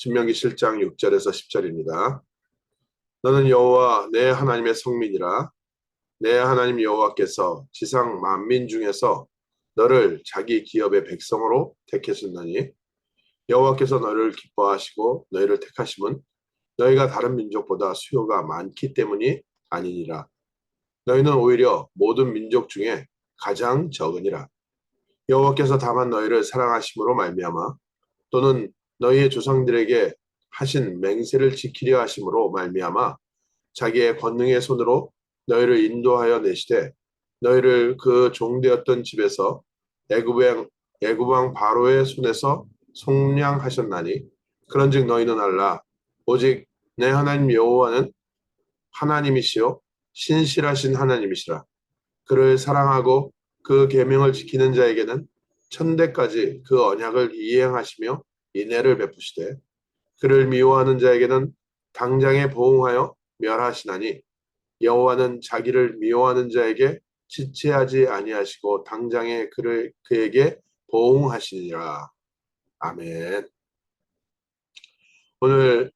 신명기 7장 6절에서 10절입니다. 너는 여호와 내 하나님의 성민이라. 내 하나님 여호와께서 지상 만민 중에서 너를 자기 기업의 백성으로 택하셨나니 여호와께서 너를 기뻐하시고 너희를 택하심은 너희가 다른 민족보다 수요가 많기 때문이 아니니라. 너희는 오히려 모든 민족 중에 가장 적으니라. 여호와께서 다만 너희를 사랑하심으로 말미암아 또는 너희의 조상들에게 하신 맹세를 지키려 하심으로 말미암아 자기의 권능의 손으로 너희를 인도하여 내시되 너희를 그 종되었던 집에서 애굽왕 바로의 손에서 속량하셨나니 그런즉 너희는 알라. 오직 내 하나님 여호와는 하나님이시요 신실하신 하나님이시라. 그를 사랑하고 그 계명을 지키는 자에게는 천대까지 그 언약을 이행하시며 인애를 베푸시되 그를 미워하는 자에게는 당장에 보응하여 멸하시나니 여호와는 자기를 미워하는 자에게 지체하지 아니하시고 당장에 그에게 보응하시니라. 아멘. 오늘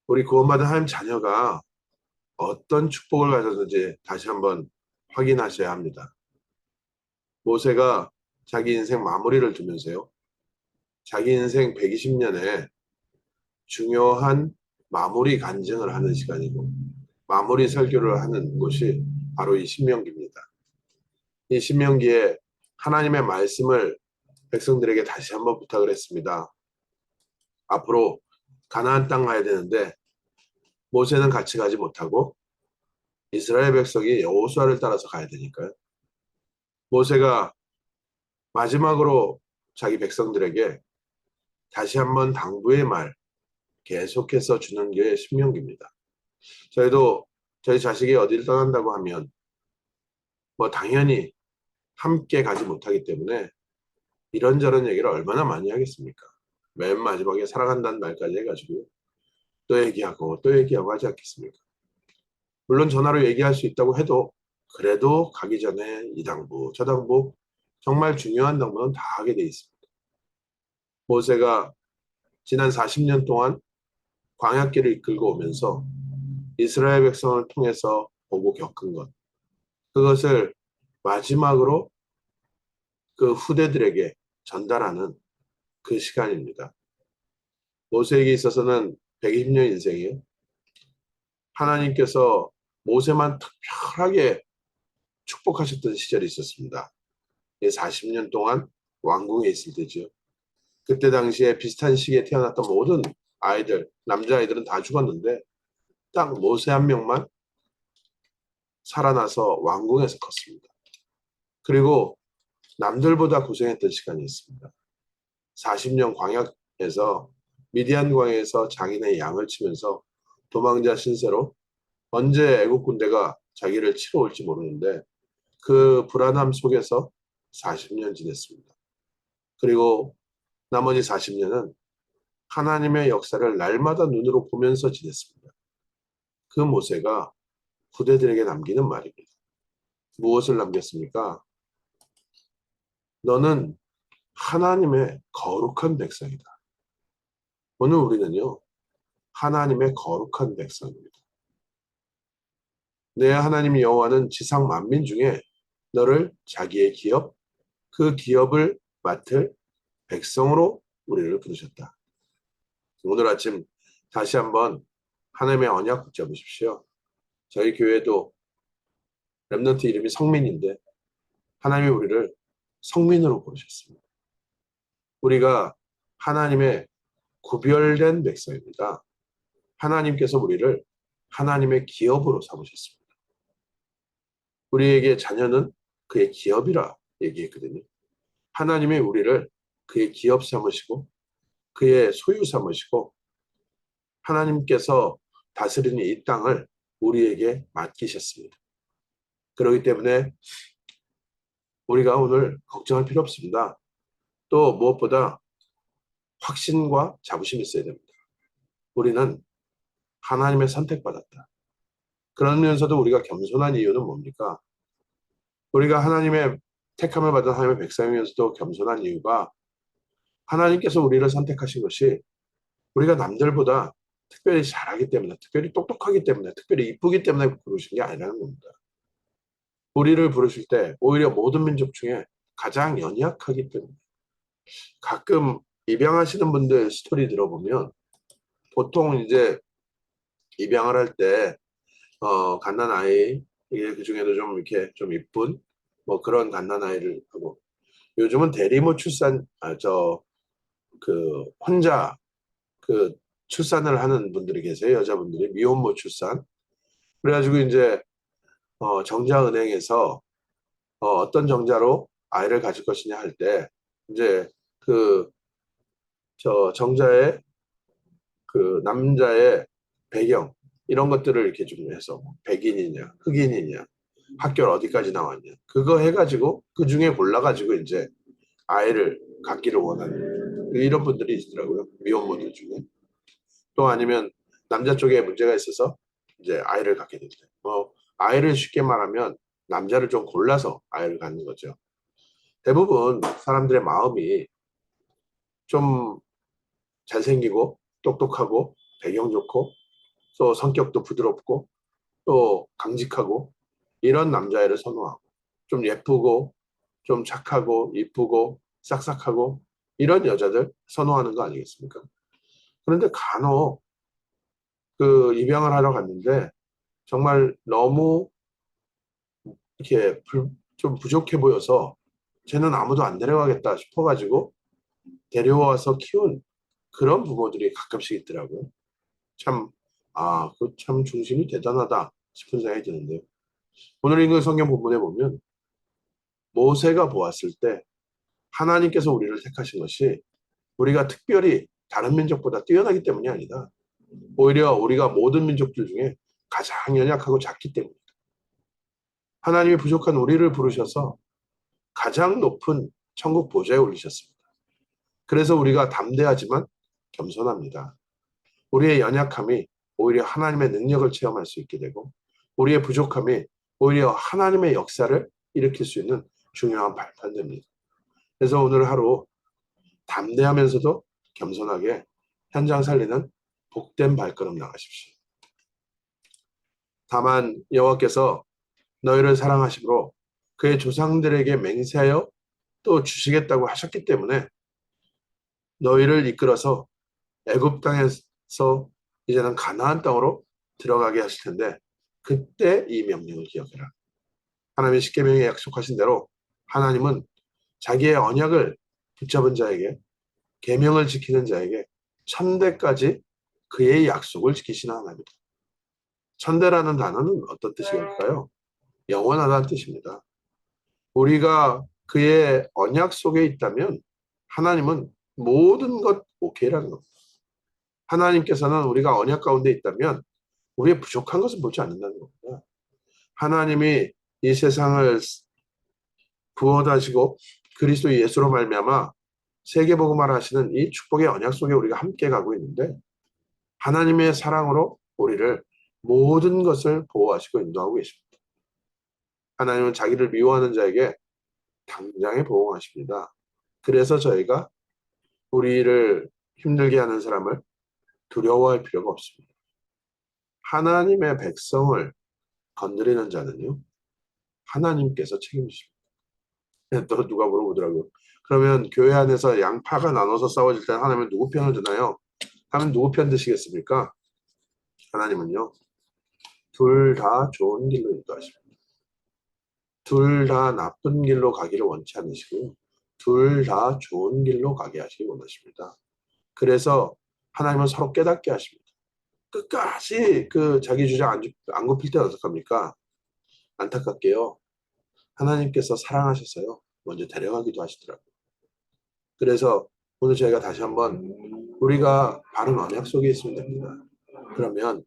우리 구원받은 하나님 자녀가 어떤 축복을 가졌는지 다시 한번 확인하셔야 합니다. 모세가 자기 인생 마무리를 두면서요. 자기 인생 120년에 중요한 마무리 간증을 하는 시간이고 마무리 설교를 하는 곳이 바로 이 신명기입니다. 이 신명기에 하나님의 말씀을 백성들에게 다시 한번 부탁을 했습니다. 앞으로 가나안 땅 가야 되는데 모세는 같이 가지 못하고 이스라엘 백성이 여호수아를 따라서 가야 되니까요. 모세가 마지막으로 자기 백성들에게 다시 한번 당부의 말 계속해서 주는 게 신명기입니다. 저희도 저희 자식이 어디를 떠난다고 하면 당연히 함께 가지 못하기 때문에 이런저런 얘기를 얼마나 많이 하겠습니까? 맨 마지막에 사랑한다는 말까지 해가지고 또 얘기하고 또 얘기하고 하지 않겠습니까? 물론 전화로 얘기할 수 있다고 해도 그래도 가기 전에 이 당부 저 당부 정말 중요한 당부는 다 하게 돼 있습니다. 모세가 지난 40년 동안 광야길을 이끌고 오면서 이스라엘 백성을 통해서 보고 겪은 것, 그것을 마지막으로 그 후대들에게 전달하는 그 시간입니다. 모세에게 있어서는 120년 인생이에요. 하나님께서 모세만 특별하게 축복하셨던 시절이 있었습니다. 40년 동안 왕궁에 있을 때죠. 그때 당시에 비슷한 시기에 태어났던 모든 아이들, 남자아이들은 다 죽었는데 딱 모세 한 명만 살아나서 왕궁에서 컸습니다. 그리고 남들보다 고생했던 시간이 있습니다. 40년 광야에서 미디안 광야에서 장인의 양을 치면서 도망자 신세로 언제 애국 군대가 자기를 치러 올지 모르는데 그 불안함 속에서 40년 지냈습니다. 그리고 나머지 40년은 하나님의 역사를 날마다 눈으로 보면서 지냈습니다. 그 모세가 후대들에게 남기는 말입니다. 무엇을 남겼습니까? 너는 하나님의 거룩한 백성이다. 오늘 우리는요, 하나님의 거룩한 백성입니다. 내 하나님 여호와는 지상 만민 중에 너를 자기의 기업, 그 기업을 맡을 백성으로 우리를 부르셨다. 오늘 아침 다시 한번 하나님의 언약 붙잡으십시오. 저희 교회도 렘넌트 이름이 성민인데 하나님이 우리를 성민으로 부르셨습니다. 우리가 하나님의 구별된 백성입니다. 하나님께서 우리를 하나님의 기업으로 삼으셨습니다. 우리에게 자녀는 그의 기업이라 얘기했거든요. 하나님이 우리를 그의 기업 삼으시고 그의 소유 삼으시고 하나님께서 다스리는 이 땅을 우리에게 맡기셨습니다. 그렇기 때문에 우리가 오늘 걱정할 필요 없습니다. 또 무엇보다 확신과 자부심이 있어야 됩니다. 우리는 하나님의 선택받았다. 그러면서도 우리가 겸손한 이유는 뭡니까? 우리가 하나님의 택함을 받은 하나님의 백성이면서도 겸손한 이유가 하나님께서 우리를 선택하신 것이 우리가 남들보다 특별히 잘하기 때문에, 특별히 똑똑하기 때문에, 특별히 이쁘기 때문에 부르신 게 아니라는 겁니다. 우리를 부르실 때 오히려 모든 민족 중에 가장 연약하기 때문에. 가끔 입양하시는 분들 스토리 들어보면 보통 이제 입양을 할 때 갓난 아이, 이게 그 중에도 좀 이렇게 좀 이쁜 뭐 그런 갓난 아이를 하고, 요즘은 대리모 출산, 혼자 그 출산을 하는 분들이 계세요. 여자분들이 미혼모 출산. 그래가지고 이제 정자은행에서 어떤 정자로 아이를 가질 것이냐 할 때 이제 그 정자의 그 남자의 배경 이런 것들을 이렇게 좀 해서 백인이냐 흑인이냐 학교를 어디까지 나왔냐 그거 해가지고 그 중에 골라가지고 이제 아이를 갖기를 원하는 이런 분들이 있더라고요. 미혼모들 중에. 또 아니면 남자 쪽에 문제가 있어서 이제 아이를 갖게 된다. 아이를 쉽게 말하면 남자를 좀 골라서 아이를 갖는 거죠. 대부분 사람들의 마음이 좀 잘생기고 똑똑하고 배경 좋고 또 성격도 부드럽고 또 강직하고 이런 남자애를 선호하고, 좀 예쁘고 좀 착하고 이쁘고 싹싹하고 이런 여자들 선호하는 거 아니겠습니까? 그런데 간혹 그 입양을 하러 갔는데 정말 너무 이렇게 좀 부족해 보여서 쟤는 아무도 안 데려가겠다 싶어가지고 데려와서 키운 그런 부모들이 가끔씩 있더라고요. 참, 그 참 중심이 대단하다 싶은 생각이 드는데요. 오늘 읽은 성경 본문에 보면 모세가 보았을 때 하나님께서 우리를 택하신 것이 우리가 특별히 다른 민족보다 뛰어나기 때문이 아니다. 오히려 우리가 모든 민족들 중에 가장 연약하고 작기 때문이다. 하나님이 부족한 우리를 부르셔서 가장 높은 천국 보좌에 올리셨습니다. 그래서 우리가 담대하지만 겸손합니다. 우리의 연약함이 오히려 하나님의 능력을 체험할 수 있게 되고, 우리의 부족함이 오히려 하나님의 역사를 일으킬 수 있는 중요한 발판됩니다. 그래서 오늘 하루 담대하면서도 겸손하게 현장 살리는 복된 발걸음 나가십시오. 다만 여호와께서 너희를 사랑하심으로 그의 조상들에게 맹세하여 또 주시겠다고 하셨기 때문에 너희를 이끌어서 애굽 땅에서 이제는 가나안 땅으로 들어가게 하실 텐데, 그때 이 명령을 기억해라. 하나님의 십계명에 약속하신 대로 하나님은 자기의 언약을 붙잡은 자에게, 계명을 지키는 자에게 천대까지 그의 약속을 지키시는 하나님입니다. 천대라는 단어는 어떤 뜻일까요? 영원하다는 뜻입니다. 우리가 그의 언약 속에 있다면 하나님은 모든 것 오케이라는 겁니다. 하나님께서는 우리가 언약 가운데 있다면 우리의 부족한 것을 보지 않는다는 겁니다. 하나님이 이 세상을 구원하시고 그리스도 예수로 말미암아 세계복음화를 하시는 이 축복의 언약 속에 우리가 함께 가고 있는데, 하나님의 사랑으로 우리를 모든 것을 보호하시고 인도하고 계십니다. 하나님은 자기를 미워하는 자에게 당장에 보호하십니다. 그래서 저희가 우리를 힘들게 하는 사람을 두려워할 필요가 없습니다. 하나님의 백성을 건드리는 자는요, 하나님께서 책임지십니다. 또 누가 물어보더라고요. 그러면 교회 안에서 양파가 나눠서 싸워질 때 하나님은 누구 편을 드나요? 하면 누구 편 드시겠습니까? 하나님은요, 둘 다 좋은 길로 인도하십니다. 둘 다 나쁜 길로 가기를 원치 않으시고요. 둘 다 좋은 길로 가게 하시기 원하십니다. 그래서 하나님은 서로 깨닫게 하십니다. 끝까지 그 자기 주장 안 굽힐 때 어떡합니까? 안타깝게요. 하나님께서 사랑하셔서요, 먼저 데려가기도 하시더라고요. 그래서 오늘 저희가 다시 한번 우리가 바른 언약 속에 있으면 됩니다. 그러면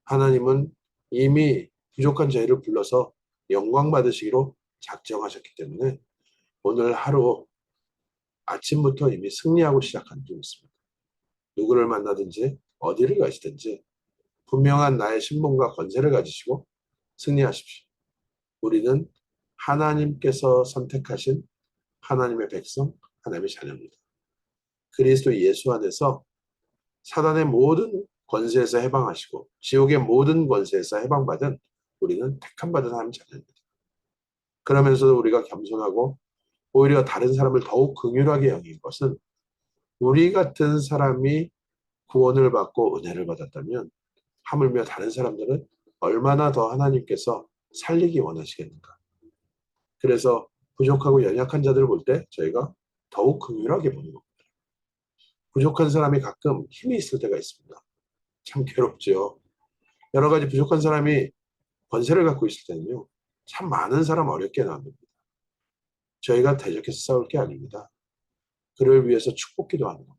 하나님은 이미 부족한 저희를 불러서 영광 받으시기로 작정하셨기 때문에 오늘 하루 아침부터 이미 승리하고 시작한 줄 믿습니다. 누구를 만나든지 어디를 가시든지 분명한 나의 신분과 권세를 가지시고 승리하십시오. 우리는 하나님께서 선택하신 하나님의 백성, 하나님의 자녀입니다. 그리스도 예수 안에서 사단의 모든 권세에서 해방하시고 지옥의 모든 권세에서 해방받은 우리는 택함받은 하나님 자녀입니다. 그러면서도 우리가 겸손하고 오히려 다른 사람을 더욱 긍휼하게 여긴 것은 우리 같은 사람이 구원을 받고 은혜를 받았다면 하물며 다른 사람들은 얼마나 더 하나님께서 살리기 원하시겠는가. 그래서 부족하고 연약한 자들을 볼 때 저희가 더욱 긍휼하게 보는 겁니다. 부족한 사람이 가끔 힘이 있을 때가 있습니다. 참 괴롭죠. 여러 가지 부족한 사람이 권세를 갖고 있을 때는요. 참 많은 사람 어렵게 나눕니다. 저희가 대적해서 싸울 게 아닙니다. 그를 위해서 축복 기도하는 겁니다.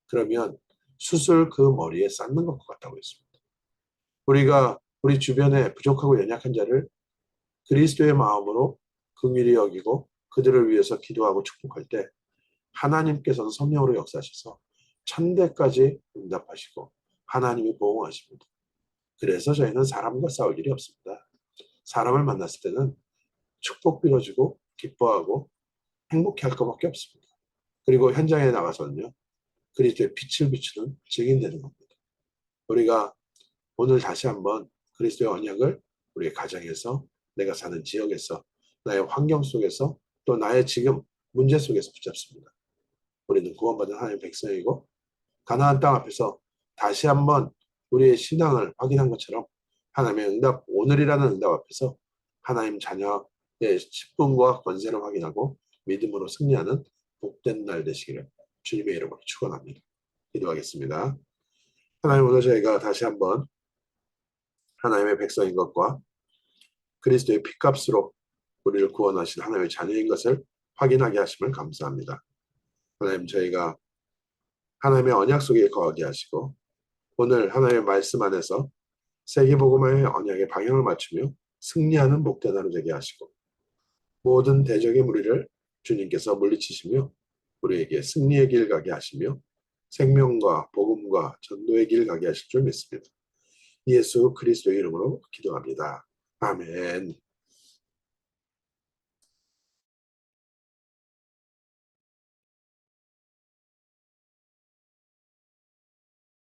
그러면 숯을 그 머리에 쌓는 것 같다고 했습니다. 우리가 우리 주변에 부족하고 연약한 자를 그리스도의 마음으로 긍휼히 여기고 그들을 위해서 기도하고 축복할 때 하나님께서는 성령으로 역사하셔서 천대까지 응답하시고 하나님이 보호하십니다. 그래서 저희는 사람과 싸울 일이 없습니다. 사람을 만났을 때는 축복 빌어주고 기뻐하고 행복해 할 것밖에 없습니다. 그리고 현장에 나가서는요. 그리스도의 빛을 비추는 증인되는 겁니다. 우리가 오늘 다시 한번 그리스도의 언약을 우리의 가정에서 내가 사는 지역에서 나의 환경 속에서 또 나의 지금 문제 속에서 붙잡습니다. 우리는 구원받은 하나님의 백성이고 가나안 땅 앞에서 다시 한번 우리의 신앙을 확인한 것처럼 하나님의 응답, 오늘이라는 응답 앞에서 하나님 자녀의 직분과 권세를 확인하고 믿음으로 승리하는 복된 날 되시기를 주님의 이름으로 축원합니다. 기도하겠습니다. 하나님, 오늘 저희가 다시 한번 하나님의 백성인 것과 그리스도의 피값으로 우리를 구원하신 하나님의 자녀인 것을 확인하게 하심을 감사합니다. 하나님, 저희가 하나님의 언약 속에 거하게 하시고 오늘 하나님의 말씀 안에서 세계복음화의 언약의 방향을 맞추며 승리하는 복된 하루 되게 하시고 모든 대적의 무리를 주님께서 물리치시며 우리에게 승리의 길 가게 하시며 생명과 복음과 전도의 길 가게 하실 줄 믿습니다. 예수 그리스도의 이름으로 기도합니다. 아멘.